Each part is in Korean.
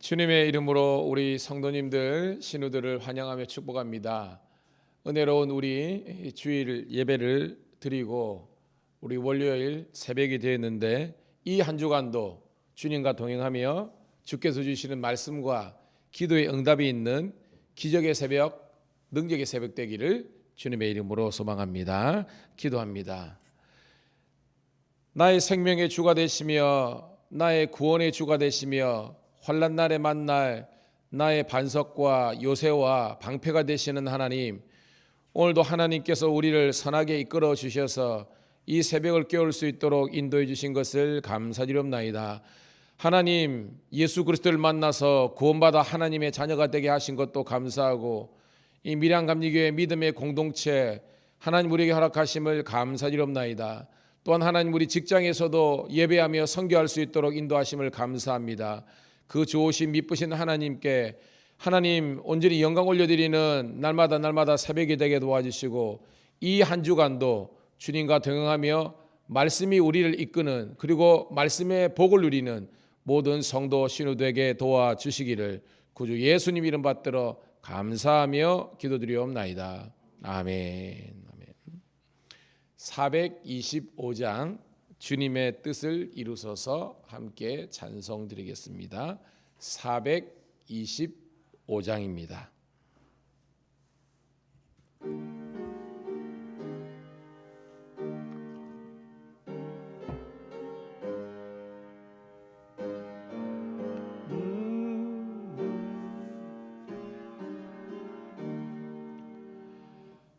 주님의 이름으로 우리 성도님들, 신우들을 환영하며 축복합니다. 은혜로운 우리 주일 예배를 드리고 우리 월요일 새벽이 되었는데 이 한 주간도 주님과 동행하며 주께서 주시는 말씀과 기도의 응답이 있는 기적의 새벽, 능력의 새벽 되기를 주님의 이름으로 소망합니다. 기도합니다. 나의 생명의 주가 되시며 나의 구원의 주가 되시며 환난 날에 만날 나의 반석과 요새와 방패가 되시는 하나님, 오늘도 하나님께서 우리를 선하게 이끌어 주셔서 이 새벽을 깨울 수 있도록 인도해 주신 것을 감사드리옵나이다. 하나님, 예수 그리스도를 만나서 구원받아 하나님의 자녀가 되게 하신 것도 감사하고, 이 밀양감리교회 믿음의 공동체 하나님 우리에게 허락하심을 감사드리옵나이다. 또한 하나님 우리 직장에서도 예배하며 선교할 수 있도록 인도하심을 감사합니다. 그 좋으신 미쁘신 하나님께 하나님 온전히 영광 올려드리는 날마다 새벽이 되게 도와주시고, 이 한 주간도 주님과 동행하며 말씀이 우리를 이끄는, 그리고 말씀의 복을 누리는 모든 성도 신우되게 도와주시기를 구주 예수님 이름 받들어 감사하며 기도드리옵나이다. 아멘. 425장 주님의 뜻을 이루소서 함께 찬송 드리겠습니다. 425장입니다.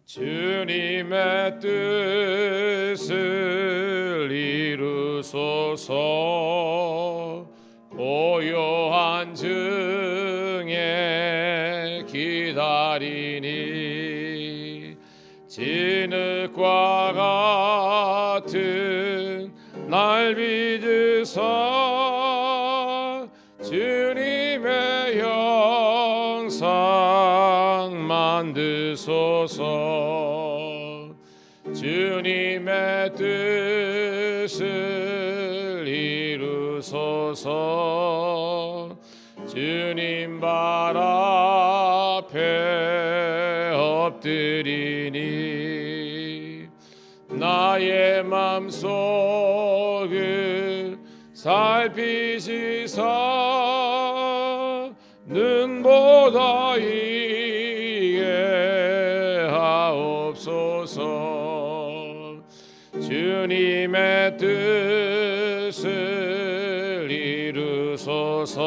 주님의 뜻을 이루소서. 고요한 중에 기다리니 진흙과 같은 날 빚으사 주님의 형상 만드소서. 주님의 뜻을 이루소서. 주님 발 앞에 엎드리니 나의 맘속을 살피시사 눈보다 이해하옵소서. 주님의 뜻을 이루소서.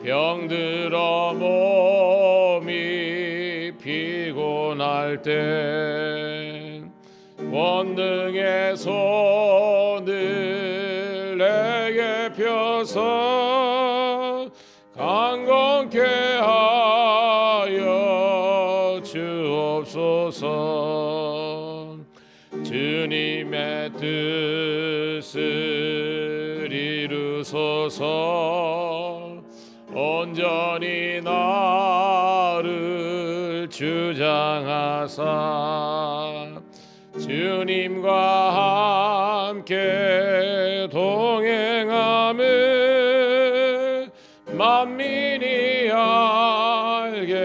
병들어 몸이 피곤할 땐 권능의 손을 내게 펴서 강건케 하여 주옵소서. 주님의 뜻을 이루소서. 온전히 나를 주장하사 주님과 함께 동행함을 만민이 알게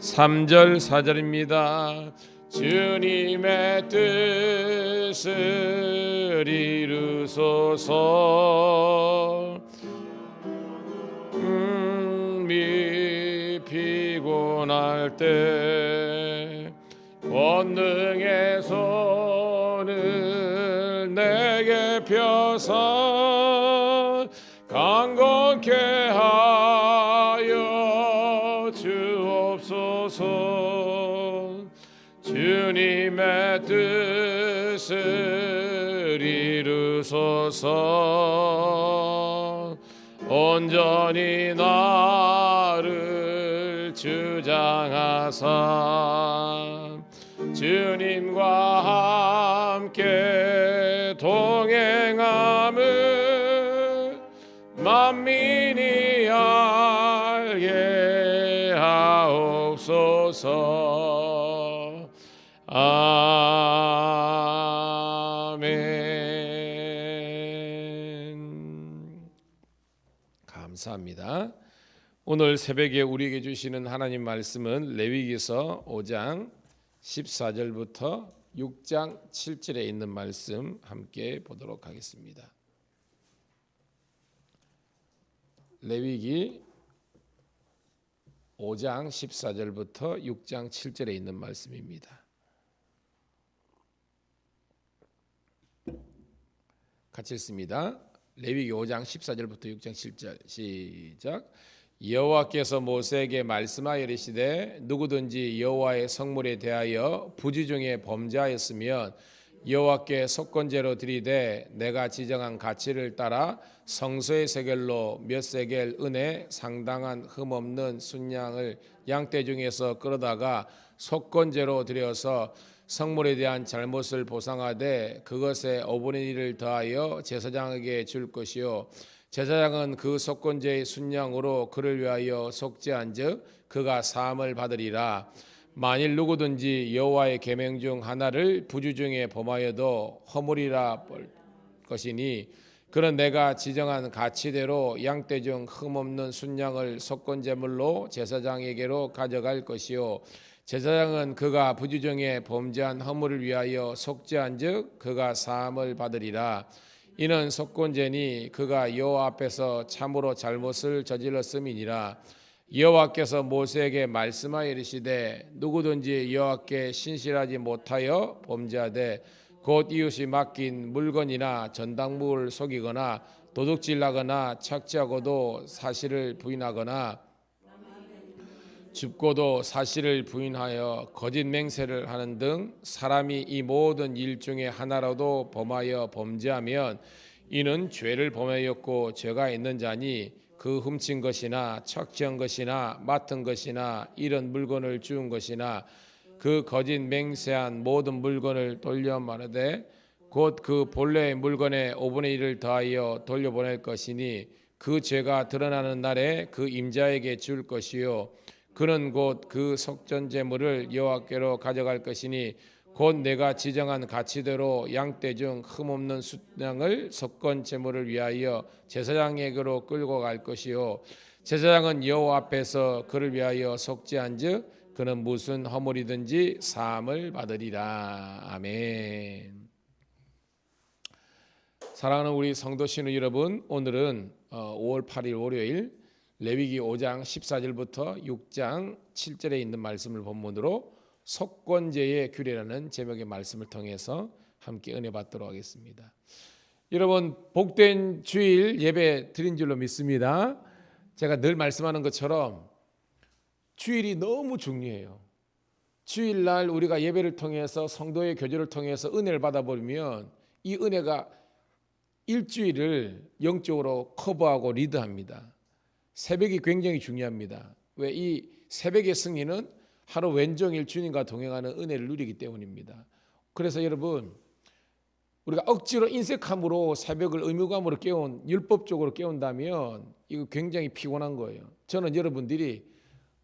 3절 4절입니다. 주님의 뜻을 이루소서. 피곤할 때 권능의 손을 내게 펴서 강건케 하여 주옵소서. 주님의 뜻을 이루소서. 온전히 나를 주장하사 주님과 함께 동행함을 만민이 알게 하옵소서. 아멘. 감사합니다. 오늘 새벽에 우리에게 주시는 하나님 말씀은 레위기서 5장 14절부터 6장 7절에 있는 말씀 함께 보도록 하겠습니다. 레위기 5장 14절부터 6장 7절에 있는 말씀입니다. 같이 읽습니다. 레위기 5장 14절부터 6장 7절 시작. 여호와께서 모세에게 말씀하여 이르시되 누구든지 여호와의 성물에 대하여 부지 중에 범죄하였으면 여호와께 속건제로 드리되 내가 지정한 가치를 따라 성소의 세겔로 몇 세겔 은에 상당한 흠없는 순양을 양떼 중에서 끌어다가 속건제로 드려서 성물에 대한 잘못을 보상하되 그것에 5분의 1을 더하여 제사장에게 줄 것이요 제사장은 그 속건제의 순양으로 그를 위하여 속죄한즉 그가 사함을 받으리라. 만일 누구든지 여호와의 계명 중 하나를 부주 중에 범하여도 허물이라 볼 것이니 그는 내가 지정한 가치대로 양떼 중 흠없는 순양을 속건제물로 제사장에게로 가져갈 것이요 제사장은 그가 부주 중에 범죄한 허물을 위하여 속죄한즉 그가 사함을 받으리라. 이는 속건제니 그가 여호와 앞에서 참으로 잘못을 저질렀음이니라. 여호와께서 모세에게 말씀하여 이르시되 누구든지 여호와께 신실하지 못하여 범죄하되 곧 이웃이 맡긴 물건이나 전당물을 속이거나 도둑질하거나 착취하고도 사실을 부인하거나 줍고도 사실을 부인하여 거짓 맹세를 하는 등 사람이 이 모든 일 중에 하나라도 범하여 범죄하면 이는 죄를 범하였고 죄가 있는 자니 그 훔친 것이나 착취한 것이나 맡은 것이나 이런 물건을 주운 것이나 그 거짓 맹세한 모든 물건을 돌려 말하되 곧 그 본래의 물건의 5분의 1을 더하여 돌려보낼 것이니 그 죄가 드러나는 날에 그 임자에게 줄 것이요 그는 곧 그 속전제물을 여호와께로 가져갈 것이니 곧 내가 지정한 가치대로 양떼 중 흠없는 순양을 속건제물을 위하여 제사장에게로 끌고 갈 것이요 제사장은 여호와 앞에서 그를 위하여 속죄한즉 그는 무슨 허물이든지 사함을 받으리라. 아멘. 사랑하는 우리 성도 신우 여러분, 오늘은 5월 8일 월요일 레위기 5장 14절부터 6장 7절에 있는 말씀을 본문으로 속건제의 규례라는 제목의 말씀을 통해서 함께 은혜 받도록 하겠습니다. 여러분, 복된 주일 예배 드린 줄로 믿습니다. 제가 늘 말씀하는 것처럼 주일이 너무 중요해요. 주일날 우리가 예배를 통해서 성도의 교제를 통해서 은혜를 받아버리면 이 은혜가 일주일을 영적으로 커버하고 리드합니다. 새벽이 굉장히 중요합니다. 왜? 이 새벽의 승리는 하루 왼종일 주님과 동행하는 은혜를 누리기 때문입니다. 그래서 여러분, 우리가 억지로 인색함으로 새벽을 의무감으로 율법적으로 깨운다면 이거 굉장히 피곤한 거예요. 저는 여러분들이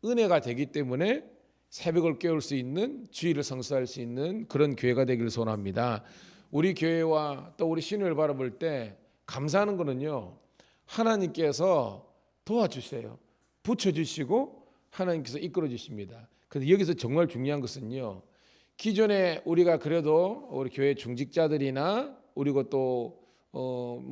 은혜가 되기 때문에 새벽을 깨울 수 있는, 주일을 성수할 수 있는 그런 교회가 되기를 소원합니다. 우리 교회와 또 우리 신우를 바라볼 때 감사하는 거는요, 하나님께서 도와주세요. 붙여주시고 하나님께서 이끌어 주십니다. 그래서 여기서 정말 중요한 것은요, 기존에 우리가 그래도 우리 교회 중직자들이나 그리고 또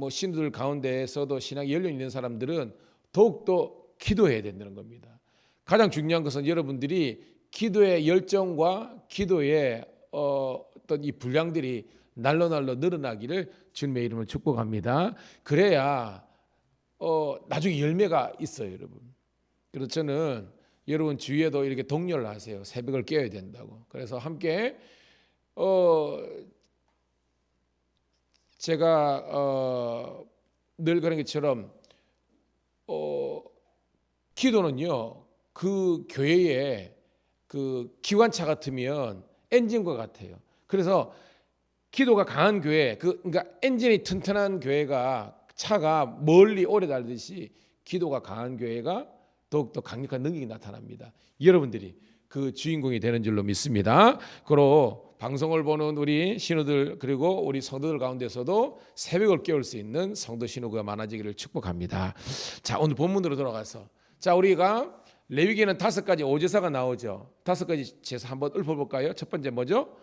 신도들 가운데에서도 신앙이 열려 있는 사람들은 더욱더 기도해야 된다는 겁니다. 가장 중요한 것은 여러분들이 기도의 열정과 기도의 어떤 이 분량들이 날로 늘어나기를 주님의 이름으로 축복합니다. 그래야 나중에 열매가 있어요, 여러분. 그래서 저는 여러분 주위에도 이렇게 독려를 하세요. 새벽을 깨워야 된다고. 그래서 함께 제가 늘 그런 것처럼 기도는요, 그 교회의 그 기관차 같으면 엔진과 같아요. 그래서 기도가 강한 교회, 그러니까 엔진이 튼튼한 교회가 차가 멀리 오래 달리듯이 기도가 강한 교회가 더욱더 강력한 능력이 나타납니다. 여러분들이 그 주인공이 되는 줄로 믿습니다. 그리고 방송을 보는 우리 신우들 그리고 우리 성도들 가운데서도 새벽을 깨울 수 있는 성도 신우가 많아지기를 축복합니다. 자, 오늘 본문으로 돌아가서 자, 우리가 레위기는 5가지 오제사가 나오죠. 5가지 제사 한번 읊어볼까요? 첫 번째 뭐죠?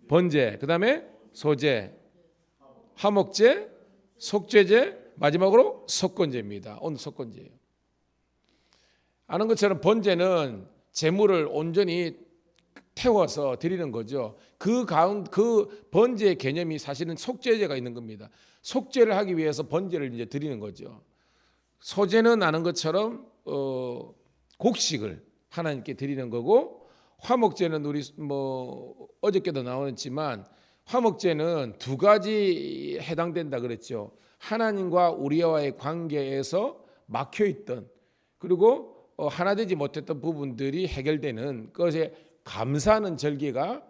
번제, 그 다음에 소제, 화목제, 속죄제, 마지막으로 속건제입니다. 오늘 속건제예요. 아는 것처럼 번제는 제물을 온전히 태워서 드리는 거죠. 그 번제의 개념이 사실은 속죄제가 있는 겁니다. 속죄를 하기 위해서 번제를 이제 드리는 거죠. 소제는 아는 것처럼 곡식을 하나님께 드리는 거고, 화목제는 우리 어저께도 나왔지만 화목제는 2가지 해당된다 그랬죠. 하나님과 우리와의 관계에서 막혀 있던, 그리고 하나 되지 못했던 부분들이 해결되는 것에 감사하는 절기가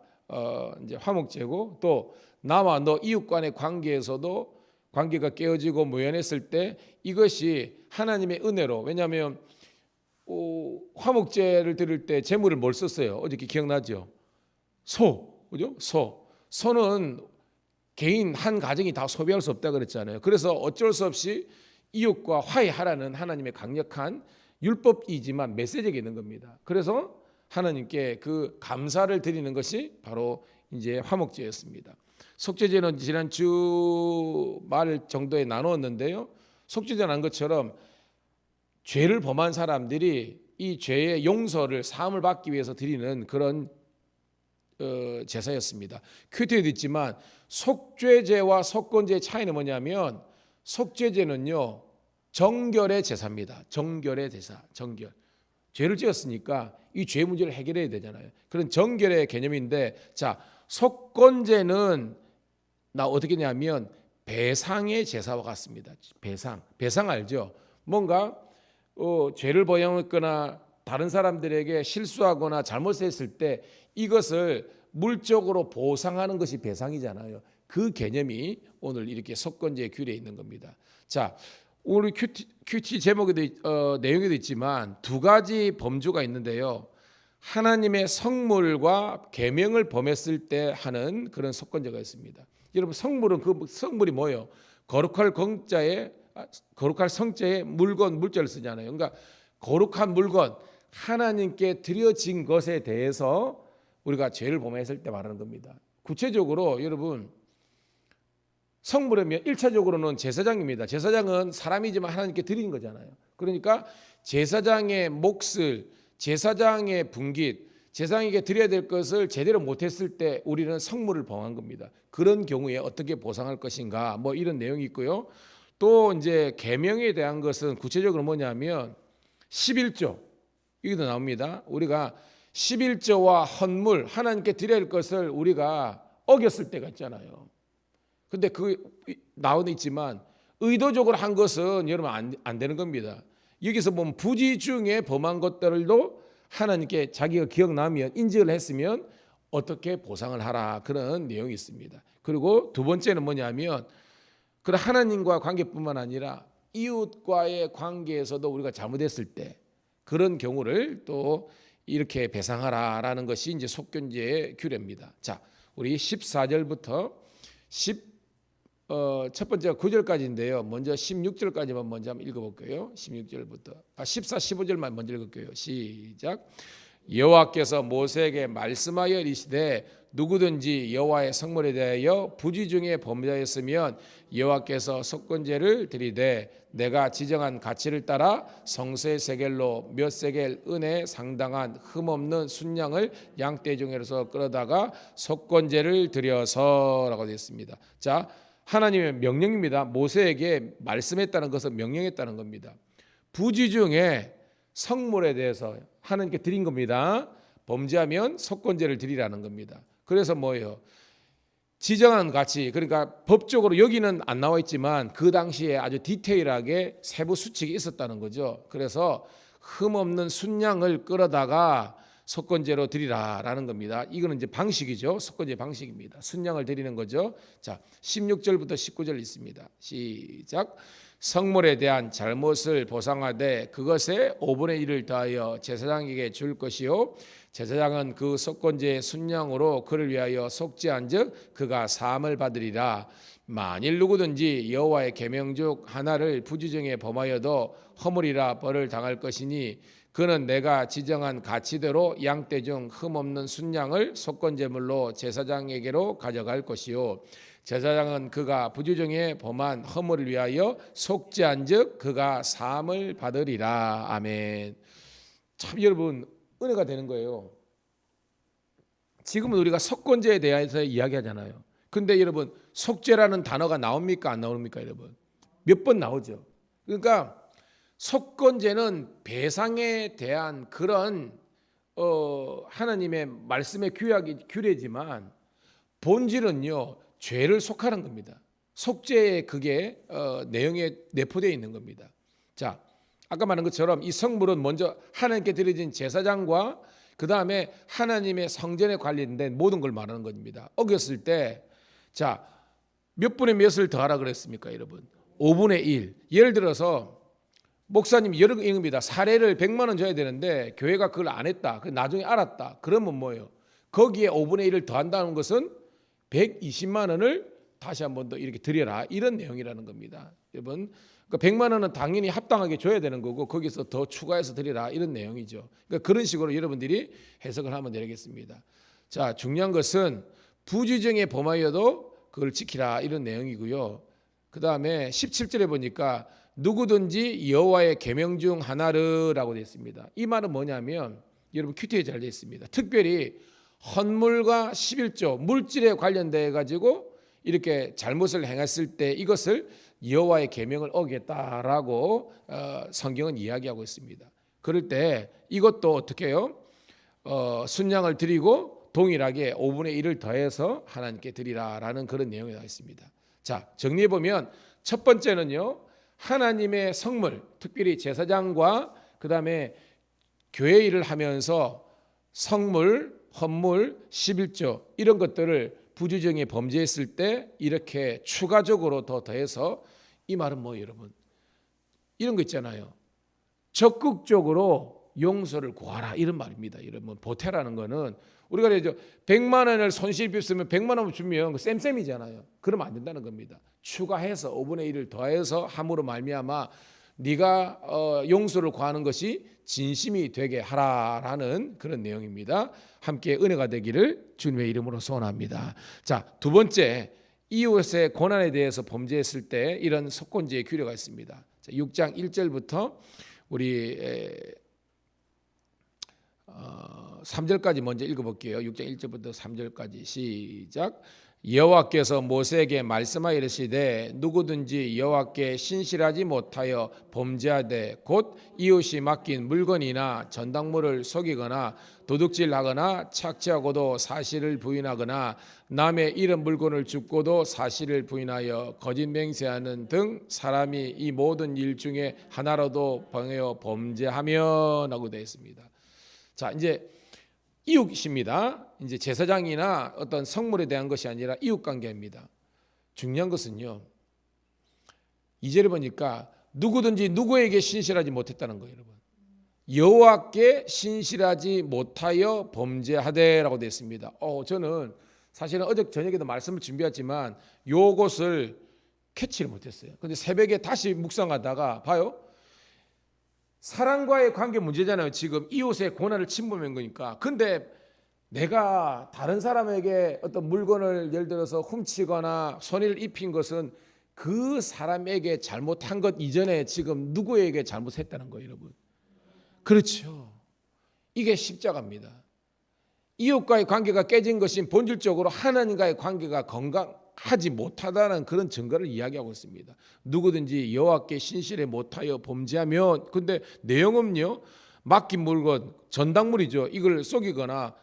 이제 화목제고, 또 나와 너 이웃 간의 관계에서도 관계가 깨어지고 모연했을 때 이것이 하나님의 은혜로, 왜냐하면 화목제를 드릴 때 제물을 뭘 썼어요? 어저께 기억나죠? 그죠? 소는 개인 한 가정이 다 소비할 수 없다 그랬잖아요. 그래서 어쩔 수 없이 이웃과 화해하라는 하나님의 강력한 율법이지만 메시지가 있는 겁니다. 그래서 하나님께 그 감사를 드리는 것이 바로 이제 화목제였습니다. 속죄제는 지난 주 말 정도에 나누었는데요. 속죄제는 한 것처럼 죄를 범한 사람들이 이 죄의 용서를, 사함을 받기 위해서 드리는 그런 제사였습니다. 큐티에도 있지만 속죄제와 속건제의 차이는 뭐냐면, 속죄제는요 정결의 제사입니다. 정결의 제사, 정결. 죄를 지었으니까 이 죄 문제를 해결해야 되잖아요. 그런 정결의 개념인데, 자, 속건제는 어떻게 냐면 배상의 제사와 같습니다. 배상 알죠? 뭔가 죄를 범했거나 다른 사람들에게 실수하거나 잘못했을 때 이것을 물적으로 보상하는 것이 배상이잖아요. 그 개념이 오늘 이렇게 속건제의 규례에 있는 겁니다. 자, 우리 큐티 제목에도 내용에도 있지만 2가지 범주가 있는데요. 하나님의 성물과 계명을 범했을 때 하는 그런 속건제가 있습니다. 여러분, 성물은 그 성물이 뭐예요? 거룩할 성자에 물자를 쓰잖아요. 그러니까 거룩한 물건, 하나님께 드려진 것에 대해서 우리가 죄를 범했을 때 말하는 겁니다. 구체적으로 여러분, 성물이면 1차적으로는 제사장입니다. 제사장은 사람이지만 하나님께 드리는 거잖아요. 그러니까 제사장의 몫을, 제사장의 분깃, 제사장에게 드려야 될 것을 제대로 못했을 때 우리는 성물을 범한 겁니다. 그런 경우에 어떻게 보상할 것인가, 이런 내용이 있고요. 또 이제 계명에 대한 것은 구체적으로 뭐냐면 11조, 여기도 나옵니다. 우리가 11조와 헌물, 하나님께 드려야 할 것을 우리가 어겼을 때가 있잖아요. 근데 나오는 있지만 의도적으로 한 것은 여러분 안 되는 겁니다. 여기서 보면 부지 중에 범한 것들도 하나님께 자기가 기억나면, 인지를 했으면 어떻게 보상을 하라, 그런 내용이 있습니다. 그리고 2번째는 뭐냐면, 그런 하나님과 관계뿐만 아니라 이웃과의 관계에서도 우리가 잘못했을 때 그런 경우를 또 이렇게 배상하라라는 것이 이제 속건제의 규례입니다. 자, 우리 14절부터 첫 번째가 9절까지인데요. 먼저 16절까지만 먼저 한번 읽어볼게요. 16절부터 14, 15절만 먼저 읽을게요. 시작. 여호와께서 모세에게 말씀하여 이르시되 누구든지 여호와의 성물에 대하여 부지 중에 범죄하였으면 여호와께서 속건제를 드리되 내가 지정한 가치를 따라 성세 세겔로 몇 세겔 은에 상당한 흠없는 순양을 양떼 중에서 끌어다가 속건제를 드려서라고 되어 있습니다. 자, 하나님의 명령입니다. 모세에게 말씀했다는 것은 명령했다는 겁니다. 부지 중에 성물에 대해서 하나님께 드린 겁니다. 범죄하면 속건제를 드리라는 겁니다. 그래서 뭐예요? 지정한 가치, 그러니까 법적으로 여기는 안 나와 있지만 그 당시에 아주 디테일하게 세부 수칙이 있었다는 거죠. 그래서 흠없는 순양을 끌어다가 속건제로 드리라라는 겁니다. 이거는 이제 방식이죠. 속건제 방식입니다. 순양을 드리는 거죠. 자, 16절부터 19절 있습니다. 시작. 성물에 대한 잘못을 보상하되 그것에 5분의 1을 더하여 제사장에게 줄 것이요 제사장은 그 속건제의 순양으로 그를 위하여 속죄한즉 그가 사함을 받으리라. 만일 누구든지 여호와의 계명 중 하나를 부주정에 범하여도 허물이라 벌을 당할 것이니 그는 내가 지정한 가치대로 양떼 중 흠없는 순양을 속건제물로 제사장에게로 가져갈 것이요 제사장은 그가 부주정에 범한 허물을 위하여 속죄한즉 그가 사함을 받으리라. 아멘. 참 여러분 은혜가 되는 거예요. 지금은 우리가 속건제에 대해서 이야기하잖아요. 근데 여러분 속죄라는 단어가 나옵니까 안 나옵니까 여러분? 몇 번 나오죠. 그러니까 속건제는 배상에 대한 그런 하나님의 말씀의 규례지만 본질은요 죄를 속하는 겁니다. 속죄에 그게 내용에 내포되어 있는 겁니다. 자, 아까 말한 것처럼 이 성물은 먼저 하나님께 드려진 제사장과 그 다음에 하나님의 성전에 관련된 모든 걸 말하는 겁니다. 어겼을 때, 자, 몇 분의 몇을 더하라 그랬습니까, 여러분? 5분의 1. 예를 들어서 목사님이 여러 겁니다. 사례를 100만 원 줘야 되는데 교회가 그걸 안 했다. 그 나중에 알았다. 그러면 뭐예요? 거기에 5분의 1을 더한다는 것은 120만 원을 다시 한 번 더 이렇게 드려라. 이런 내용이라는 겁니다. 여러분, 그러니까 100만 원은 당연히 합당하게 줘야 되는 거고 거기서 더 추가해서 드리라. 이런 내용이죠. 그러니까 그런 식으로 여러분들이 해석을 하면 되겠습니다. 자, 중요한 것은 부주정에 범하여도 그걸 지키라. 이런 내용이고요. 그 다음에 17절에 보니까 누구든지 여호와의 계명 중 하나르라고 되어 있습니다. 이 말은 뭐냐면 여러분 큐티에 잘 되어 있습니다. 특별히 헌물과 11조 물질에 관련돼 가지고 이렇게 잘못을 행했을 때 이것을 여호와의 계명을 어기겠다라고 성경은 이야기하고 있습니다. 그럴 때 이것도 어떻게 해요? 순양을 드리고 동일하게 5분의 1을 더해서 하나님께 드리라라는 그런 내용이 나와 있습니다. 자, 정리해 보면 첫 번째는요. 하나님의 성물, 특별히 제사장과 그 다음에 교회 일을 하면서 성물, 헌물, 11조 이런 것들을 부주정에 범죄했을 때 이렇게 추가적으로 더 더해서 이 말은 뭐 여러분 이런 거 있잖아요. 적극적으로 용서를 구하라 이런 말입니다. 여러분 보태라는 거는 우리가 이제 100만 원을 손실 빚으면 100만 원 주면 쌤쌤이잖아요. 그러면 안 된다는 겁니다. 추가해서 5분의 1을 더해서 함으로 말미암아 네가 용서를 구하는 것이 진심이 되게 하라라는 그런 내용입니다. 함께 은혜가 되기를 주님의 이름으로 소원합니다. 자, 두 번째 이웃의 고난에 대해서 범죄했을 때 이런 속건제의 규례가 있습니다. 자, 6장 1절부터 우리 3절까지 먼저 읽어볼게요. 6장 1절부터 3절까지 시작. 여호와께서 모세에게 말씀하여 이르시되 누구든지 여호와께 신실하지 못하여 범죄하되 곧 이웃이 맡긴 물건이나 전당물을 속이거나 도둑질하거나 착취하고도 사실을 부인하거나 남의 잃은 물건을 줍고도 사실을 부인하여 거짓 맹세하는 등 사람이 이 모든 일 중에 하나라도 범하여 범죄하면라고 되어 있습니다. 자, 이제 이웃입니다. 이제 제사장이나 어떤 성물에 대한 것이 아니라 이웃 관계입니다. 중요한 것은요. 2절에 보니까 누구든지 누구에게 신실하지 못했다는 거예요, 여러분. 여호와께 신실하지 못하여 범죄하되라고 되어 있습니다. 저는 사실은 어제 저녁에도 말씀을 준비했지만 요것을 캐치를 못했어요. 근데 새벽에 다시 묵상하다가 봐요. 사람과의 관계 문제잖아요. 지금 이웃의 고난을 침범한 거니까. 근데 내가 다른 사람에게 어떤 물건을 예를 들어서 훔치거나 손해를 입힌 것은 그 사람에게 잘못한 것 이전에 지금 누구에게 잘못했다는 거예요, 여러분. 그렇죠. 이게 십자가입니다. 이웃과의 관계가 깨진 것이 본질적으로 하나님과의 관계가 건강하지 못하다는 그런 증거를 이야기하고 있습니다. 누구든지 여호와께 신실해 못하여 범죄하면, 근데 내용은요, 맡긴 물건, 전당물이죠. 이걸 속이거나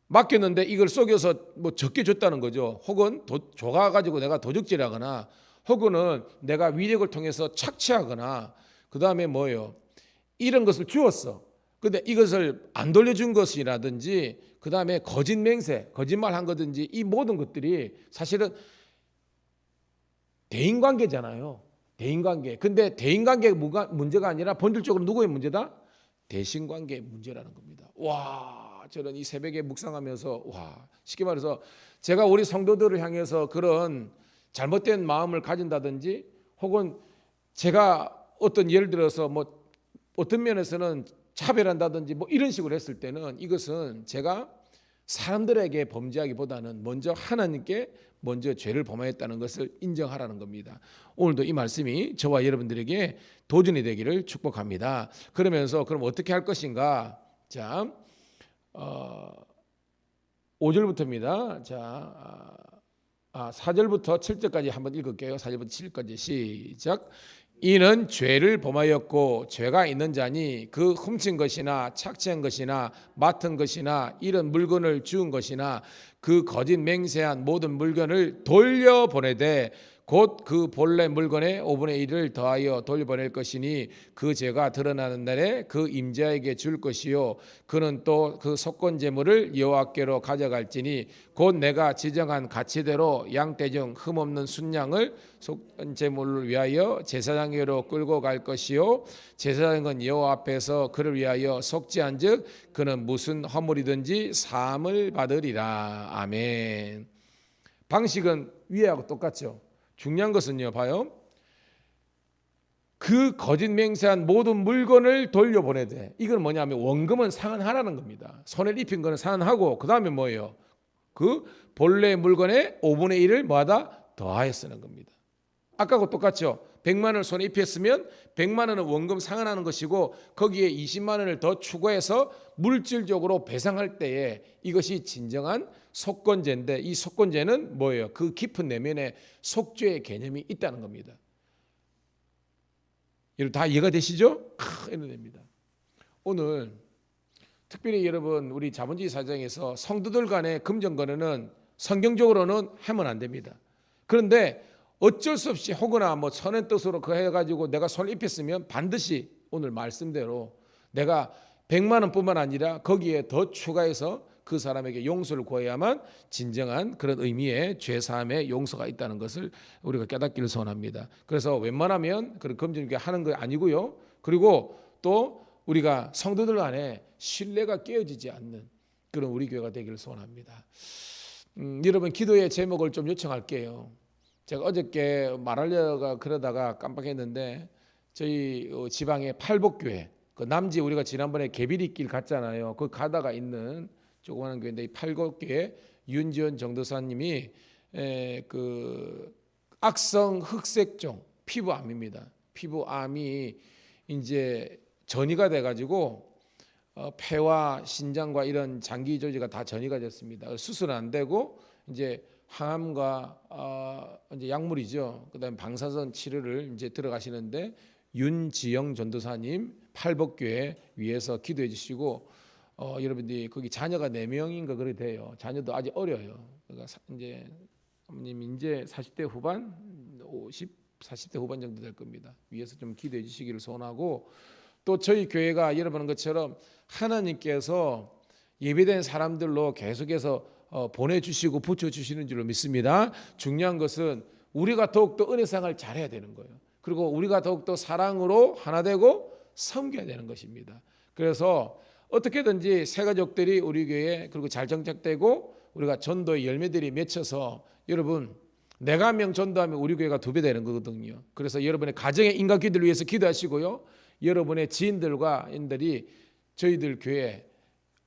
맡겼는데 이걸 속여서 뭐 적게 줬다는 거죠. 혹은 줘가지고 내가 도둑질하거나, 혹은 내가 위력을 통해서 착취하거나, 그 다음에 뭐예요? 이런 것을 주었어. 근데 이것을 안 돌려준 것이라든지, 그 다음에 거짓 맹세, 거짓말 한 거든지, 이 모든 것들이 사실은 대인관계잖아요. 대인관계. 근데 대인관계 문제가 아니라 본질적으로 누구의 문제다? 대신관계의 문제라는 겁니다. 와, 저는 이 새벽에 묵상하면서 와, 쉽게 말해서 제가 우리 성도들을 향해서 그런 잘못된 마음을 가진다든지 혹은 제가 어떤 예를 들어서 뭐 어떤 면에서는 차별한다든지 뭐 이런 식으로 했을 때는 이것은 제가 사람들에게 범죄하기보다는 먼저 하나님께 먼저 죄를 범하였다는 것을 인정하라는 겁니다. 오늘도 이 말씀이 저와 여러분들에게 도전이 되기를 축복합니다. 그러면서 그럼 어떻게 할 것인가? 자, 5절부터입니다. 자, 4절부터 7절까지 한번 읽을게요. 4절부터 7절까지 시작. 이는 죄를 범하였고 죄가 있는 자니 그 훔친 것이나 착취한 것이나 맡은 것이나 이런 물건을 주운 것이나 그 거짓 맹세한 모든 물건을 돌려보내되 곧 그 본래 물건의 5분의 1을 더하여 돌려보낼 것이니 그 죄가 드러나는 날에 그 임자에게 줄 것이요 그는 또 그 속건 제물을 여호와께로 가져갈지니 곧 내가 지정한 가치대로 양떼 중 흠없는 순양을 속건 제물을 위하여 제사장에게로 끌고 갈 것이요 제사장은 여호와 앞에서 그를 위하여 속죄한즉 그는 무슨 허물이든지 사함을 받으리라. 아멘. 방식은 위에하고 똑같죠. 중요한 것은요, 봐요. 그 거짓 맹세한 모든 물건을 돌려보내되, 이건 뭐냐면 원금은 상환하라는 겁니다. 손에 입힌 거는 상환하고 그 다음에 뭐예요? 그 본래 물건의 5분의 1을 뭐하다? 더하여 쓰는 겁니다. 아까하고 똑같죠. 100만 원을 손에 입혔으면 100만 원은 원금 상환하는 것이고 거기에 20만 원을 더 추가해서 물질적으로 배상할 때에 이것이 진정한 속건제인데 이 속건제는 뭐예요? 그 깊은 내면에 속죄의 개념이 있다는 겁니다. 여러분 다 이해가 되시죠? 이런 됩니다. 오늘 특별히 여러분 우리 자본주의 사정에서 성도들 간의 금전거래는 성경적으로는 하면 안 됩니다. 그런데 어쩔 수 없이 혹여나 뭐 선의 뜻으로 그 해가지고 내가 손을 입혔으면 반드시 오늘 말씀대로 내가 100만 원뿐만 아니라 거기에 더 추가해서 그 사람에게 용서를 구해야만 진정한 그런 의미의 죄사함의 용서가 있다는 것을 우리가 깨닫기를 소원합니다. 그래서 웬만하면 그런 금전교회 하는 거 아니고요. 그리고 또 우리가 성도들 간에 신뢰가 깨어지지 않는 그런 우리 교회가 되기를 소원합니다. 여러분 기도의 제목을 좀 요청할게요. 제가 어저께 말하려고 그러다가 깜빡했는데 저희 지방의 팔복교회 그 남지 우리가 지난번에 개비리길 갔잖아요. 그 가다가 있는 조그마한 교회인데 이 팔복교회 윤지원 전도사님이 그 악성 흑색종 피부암입니다. 피부암이 이제 전이가 돼가지고 폐와 신장과 이런 장기 조직가 다 전이가 됐습니다. 수술은 안 되고 이제 항암과 이제 약물이죠. 그다음에 방사선 치료를 이제 들어가시는데 윤지영 전도사님 팔복교회 위에서 기도해 주시고 여러분들이 거기 자녀가 4명인가 그래 돼요. 자녀도 아직 어려요. 그러니까 이제 아버님 이제 40대 후반, 40대 후반 정도 될 겁니다. 위에서 좀 기도해 주시기를 소원하고 또 저희 교회가 여러분 것처럼 하나님께서 예배된 사람들로 계속해서 보내주시고 붙여주시는 줄로 믿습니다. 중요한 것은 우리가 더욱더 은혜상을 잘해야 되는 거예요. 그리고 우리가 더욱더 사랑으로 하나 되고 섬겨야 되는 것입니다. 그래서 어떻게든지 새 가족들이 우리 교회에 그리고 잘 정착되고 우리가 전도의 열매들이 맺혀서 여러분 내가 한 명 전도하면 우리 교회가 2배 되는 거거든요. 그래서 여러분의 가정의 인간기들을 위해서 기도하시고요. 여러분의 지인들과 인들이 저희들 교회에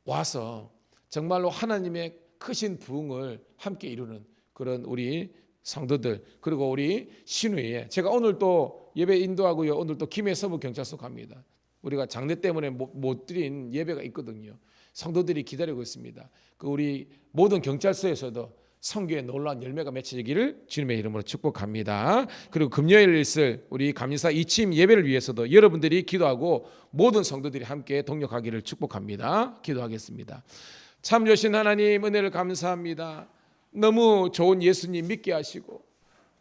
와서 정말로 하나님의 크신 부흥을 함께 이루는 그런 우리 성도들 그리고 우리 신우에 제가 오늘 또 예배 인도하고요. 오늘 또 김해 서부 경찰서 갑니다. 우리가 장례 때문에 못 드린 예배가 있거든요. 성도들이 기다리고 있습니다. 그 우리 모든 경찰서에서도 성교의 놀라운 열매가 맺혀지기를 주님의 이름으로 축복합니다. 그리고 금요일 있을 우리 감리사 이침 예배를 위해서도 여러분들이 기도하고 모든 성도들이 함께 동력하기를 축복합니다. 기도하겠습니다. 참 좋으신 하나님 은혜를 감사합니다. 너무 좋은 예수님 믿게 하시고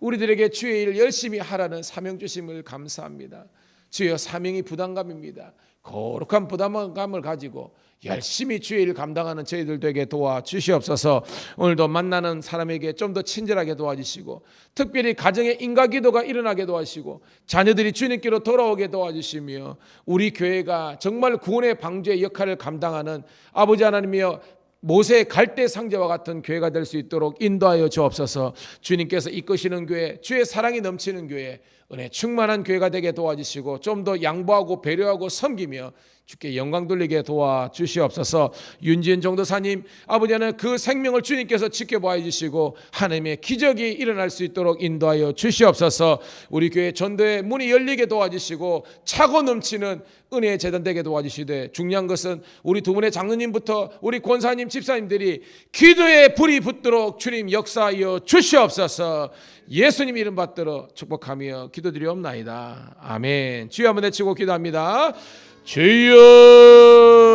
우리들에게 주의 일 열심히 하라는 사명 주심을 감사합니다. 주여 사명이 부담감입니다. 거룩한 부담감을 가지고 열심히 주의 일 감당하는 저희들 되게 도와주시옵소서. 오늘도 만나는 사람에게 좀 더 친절하게 도와주시고 특별히 가정에 인가기도가 일어나게 도와주시고 자녀들이 주님께로 돌아오게 도와주시며 우리 교회가 정말 구원의 방주의 역할을 감당하는 아버지 하나님이여 모세의 갈대 상자와 같은 교회가 될 수 있도록 인도하여 주옵소서. 주님께서 이끄시는 교회, 주의 사랑이 넘치는 교회, 은혜 충만한 교회가 되게 도와주시고 좀 더 양보하고 배려하고 섬기며 주께 영광 돌리게 도와주시옵소서. 윤지은 전도사님 아버지 하나님 그 생명을 주님께서 지켜봐 주시고 하나님의 기적이 일어날 수 있도록 인도하여 주시옵소서. 우리 교회 전도의 문이 열리게 도와주시고 차고 넘치는 은혜의 재단 되게 도와주시되 중요한 것은 우리 두 분의 장로님부터 우리 권사님 집사님들이 기도의 불이 붙도록 주님 역사하여 주시옵소서. 예수님 이름 받들어 축복하며 기도드리옵나이다. 아멘. 주여 한번 외치고 기도합니다. 주여